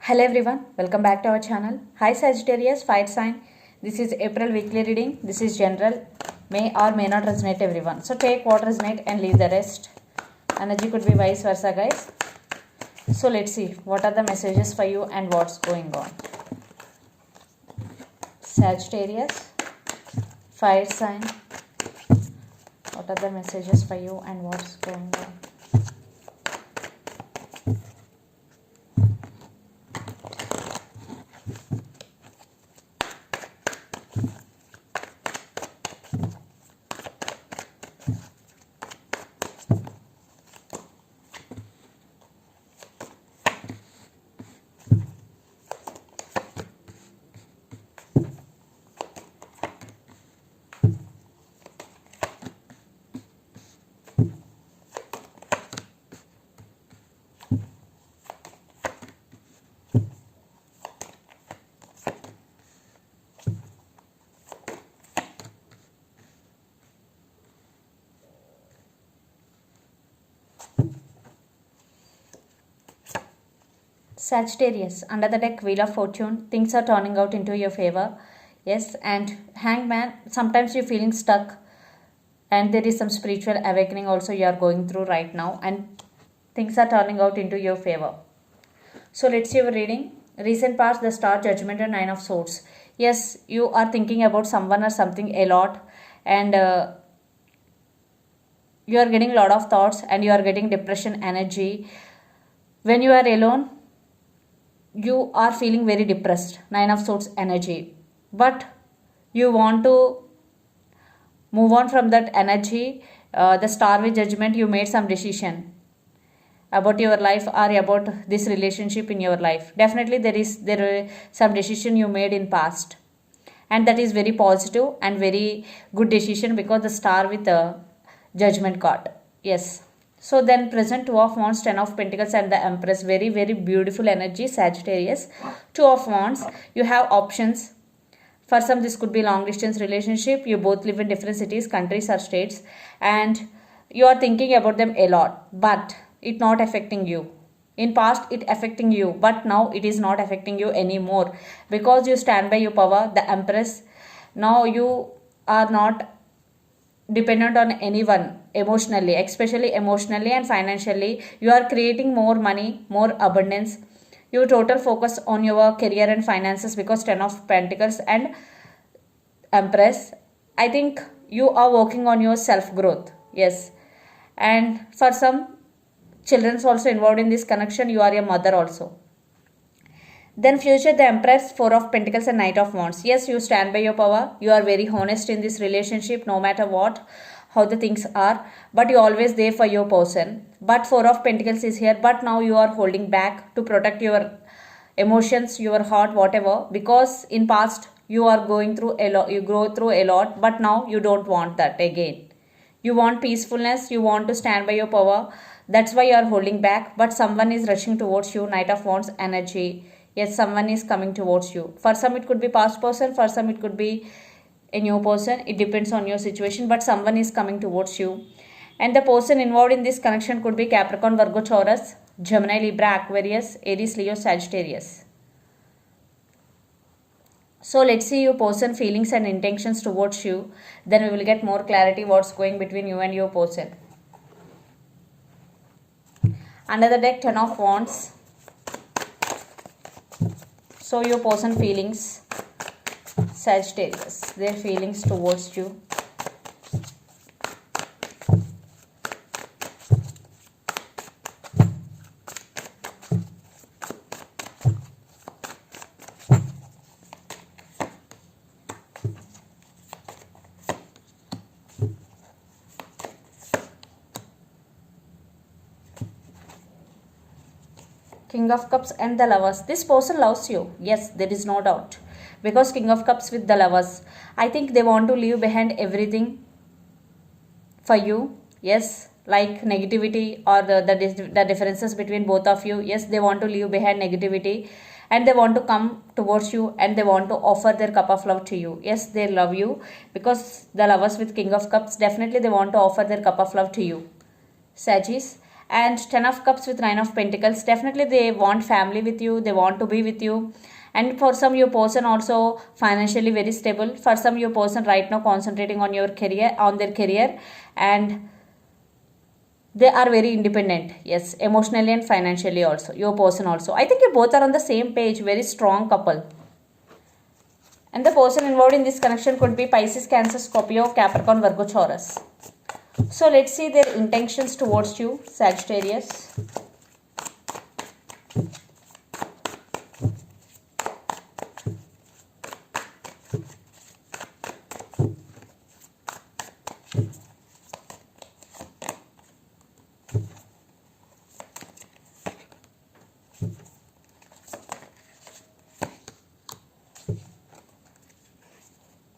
Hello everyone, welcome back to our channel. Hi Sagittarius, fire sign. This is April weekly reading. This is general. May or may not resonate everyone. So take what resonate and leave the rest. Energy could be vice versa, guys. So let's see what are the messages for you and what's going on. Sagittarius, fire sign. What are the messages for you and what's going on? Sagittarius, under the deck, Wheel of Fortune, things are turning out into your favor. Yes, and Hangman, sometimes you're feeling stuck and there is some spiritual awakening also you are going through right now and things are turning out into your favor. So let's see your reading. Recent past, the Star, Judgment and Nine of Swords. Yes, you are thinking about someone or something a lot and you are getting a lot of thoughts and you are getting depression energy. When you are alone, you are feeling very depressed, Nine of Swords energy, but you want to move on from that energy. The Star with Judgment, you made some decision about your life or about this relationship in your life. Definitely there is some decision you made in past and that is very positive and very good decision because the Star with the Judgment card. Yes. So then present Two of Wands, Ten of Pentacles and the Empress. Very, very beautiful energy, Sagittarius. Two of Wands, you have options. For some, this could be long distance relationship. You both live in different cities, countries or states. And you are thinking about them a lot. But it not affecting you. In past, it affecting you. But now, it is not affecting you anymore. Because you stand by your power, the Empress. Now, you are not dependent on anyone emotionally, especially emotionally and financially. You are creating more money, more abundance. You total focus on your career and finances because Ten of Pentacles and Empress. I think you are working on your self growth. Yes. And for some children's also involved in this connection, you are a mother also. Then future, the Empress, Four of Pentacles and Knight of Wands. Yes, you stand by your power. You are very honest in this relationship no matter what, how the things are. But you always there for your person. But Four of Pentacles is here. But now you are holding back to protect your emotions, your heart, whatever. Because in past, you are going through a lot. You grow through a lot. But now you don't want that again. You want peacefulness. You want to stand by your power. That's why you are holding back. But someone is rushing towards you. Knight of Wands energy. Yes, someone is coming towards you. For some, it could be past person. For some, it could be a new person. It depends on your situation. But someone is coming towards you. And the person involved in this connection could be Capricorn, Virgo, Taurus, Gemini, Libra, Aquarius, Aries, Leo, Sagittarius. So let's see your person feelings and intentions towards you. Then we will get more clarity what's going between you and your person. Under the deck, Ten of Wands. So your person feelings, Sagittarius, their feelings towards you. King of Cups and the Lovers. This person loves you. Yes, there is no doubt. Because King of Cups with the Lovers. I think they want to leave behind everything for you. Yes, like negativity or the differences between both of you. Yes, they want to leave behind negativity. And they want to come towards you and they want to offer their cup of love to you. Yes, they love you. Because the Lovers with King of Cups, definitely they want to offer their cup of love to you. Sagittarius. And 10 of cups with 9 of pentacles, definitely they want family with you, they want to be with you. And for some your person also financially very stable. For some your person right now concentrating on your career, on their career, and they are very independent, yes, emotionally and financially also, your person also. I think you both are on the same page, very strong couple. And the person involved in this connection could be Pisces, Cancer, Scorpio, Capricorn, Virgo, Taurus. So let's see their intentions towards you, Sagittarius.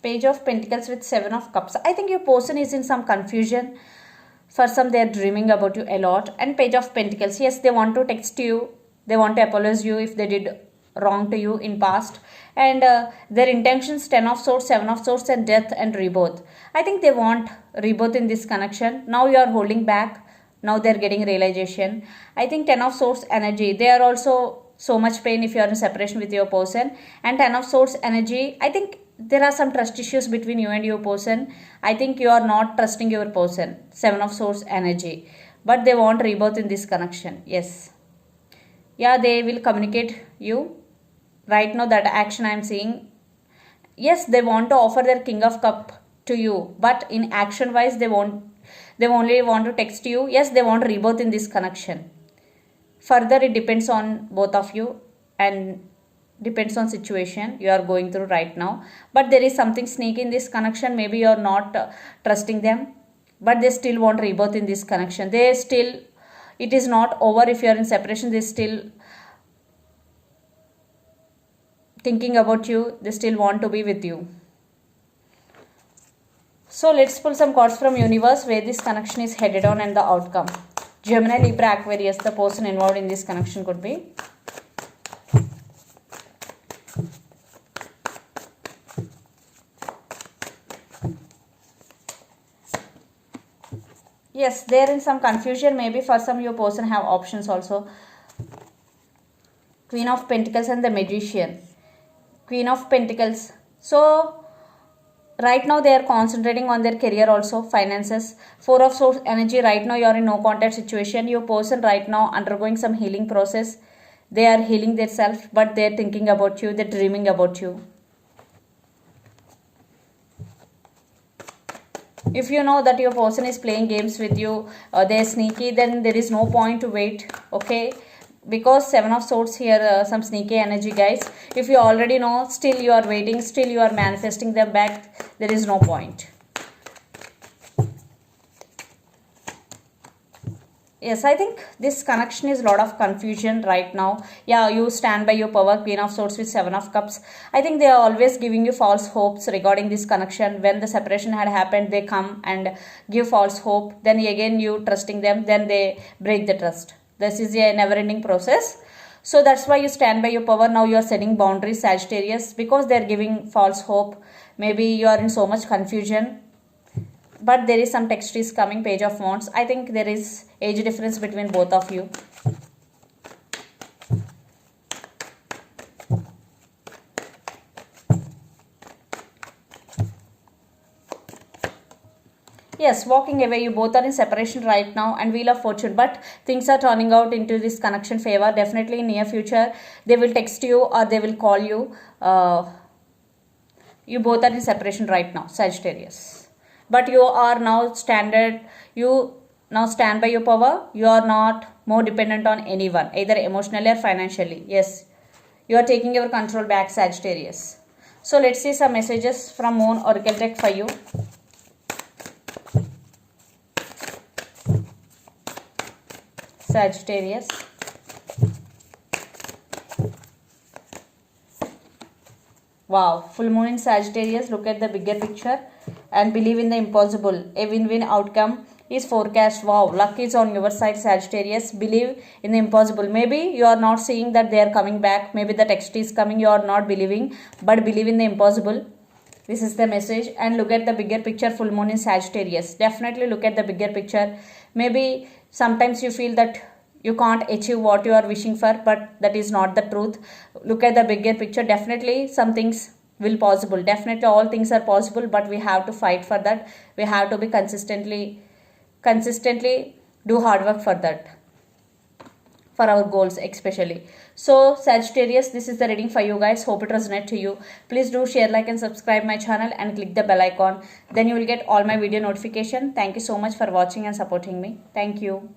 Page of Pentacles with 7 of Cups. I think your person is in some confusion. For some, they are dreaming about you a lot. And Page of Pentacles. Yes, they want to text you. They want to apologize you if they did wrong to you in past. And their intentions, 10 of Swords, 7 of Swords, and Death and Rebirth. I think they want rebirth in this connection. Now you are holding back. Now they are getting realization. I think 10 of Swords energy. They are also so much pain if you are in separation with your person. And 10 of Swords energy. I think there are some trust issues between you and your person. I think you are not trusting your person. 7 of Swords energy. But they want rebirth in this connection. Yes. Yeah, they will communicate you. Right now that action I am seeing. Yes, they want to offer their King of Cup to you. But in action wise, they only want to text you. Yes, they want rebirth in this connection. Further, it depends on both of you. And depends on situation you are going through right now, but there is something sneaky in this connection. Maybe you are not trusting them, but they still want rebirth in this connection. They still, it is not over. If you are in separation, they still thinking about you, they still want to be with you. So let's pull some cards from universe where this connection is headed on and the outcome. Gemini, Libra, Aquarius, the person involved in this connection could be. Yes, there in some confusion. Maybe for some your person have options also. Queen of Pentacles and the Magician. Queen of Pentacles. So right now they are concentrating on their career also, finances. 4 of Swords energy. Right now you are in no contact situation. Your person right now undergoing some healing process. They are healing themselves, but they are thinking about you. They are dreaming about you. If you know that your person is playing games with you, they are sneaky, then there is no point to wait, okay? Because 7 of Swords here, some sneaky energy, guys. If you already know, still you are waiting, still you are manifesting them back, there is no point. Yes, I think this connection is a lot of confusion right now. Yeah, you stand by your power, Queen of Swords with 7 of Cups. I think they are always giving you false hopes regarding this connection. When the separation had happened, they come and give false hope. Then again, you trusting them, then they break the trust. This is a never-ending process. So that's why you stand by your power. Now you are setting boundaries, Sagittarius, because they are giving false hope. Maybe you are in so much confusion. But there is some text is coming, Page of Wands. I think there is age difference between both of you. Yes, walking away. You both are in separation right now and Wheel of Fortune. But things are turning out into this connection favor. Definitely in near future, they will text you or they will call you. You both are in separation right now, Sagittarius. But you are now you now stand by your power. You are not more dependent on anyone, either emotionally or financially. Yes, you are taking your control back, Sagittarius. So let's see some messages from Moon Oracle deck for you. Sagittarius. Wow, full moon in Sagittarius. Look at the bigger picture and believe in the impossible. A win-win outcome is forecast. Wow, luck is on your side, Sagittarius. Believe in the impossible. Maybe you are not seeing that they are coming back. Maybe the text is coming. You are not believing, but believe in the impossible. This is the message. And look at the bigger picture, full moon in Sagittarius. Definitely look at the bigger picture. Maybe Sometimes you feel that you can't achieve what you are wishing for, but that is not the truth. Look at the bigger picture. Definitely some things will possible. Definitely all things are possible, but we have to fight for that. We have to be consistently do hard work for that, for our goals especially. So Sagittarius, this is the reading for you guys. Hope it resonates to you. Please do share, like and subscribe my channel and click the bell icon. Then you will get all my video notification. Thank you so much for watching and supporting me. Thank you.